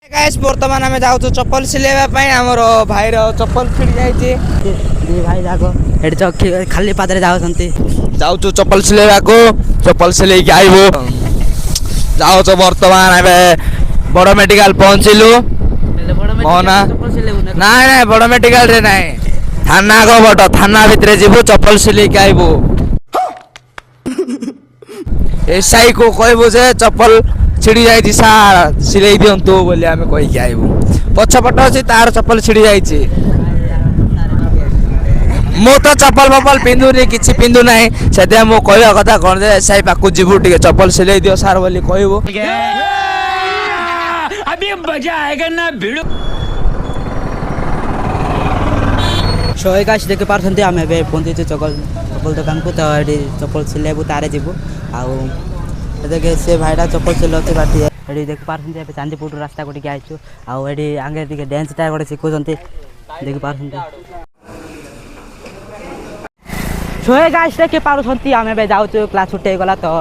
guys वर्तमान आम जाऊ चप्पल सिलेवाई आमर भाई चप्पल छिड़ी जाइए भाई जाक खाली पादरे जाऊ चप्पल सिलेवा को चप्पल सिले आईबू जाऊ वर्तमान आम बड़ मेडिकल पहुँचलु ना ना बड़ मेडिकल रे ना थाना को बट थाना भितर जीवु चप्पल सिले आईबू एसआई को कहबू जे चप्पल छिड़ी जाइए सार सिले दिंतु बोली आम कहीकि आईबू पछपट अच्छी तार चप्पल छिड़ी जाइए मु तो चप्पल फप्पल पिंधुनी कि पिंधु ना से मु कह कथा कौन जे एसआई पाक जीवु टे चप्पल सिले दियो सार बोली कहबू अभी मजा आएगा ना भिड़ शहे गाछ देखि पारथंती आम ए पहुंची चप्पल दुकान को तो ये चप्पल सिलेबू तारे जीवु आउ देखे से भाईटा चप्पल सिलते बाटी ये देखि पारथंती चांदीपुर रास्ता को आइछु आउ ये आगे टे डांसटा गोटे शिखुंती देखि पारथंती शहे गाछ देखि पारथंती आम ए जाऊ क्लास छुट्टी गला तो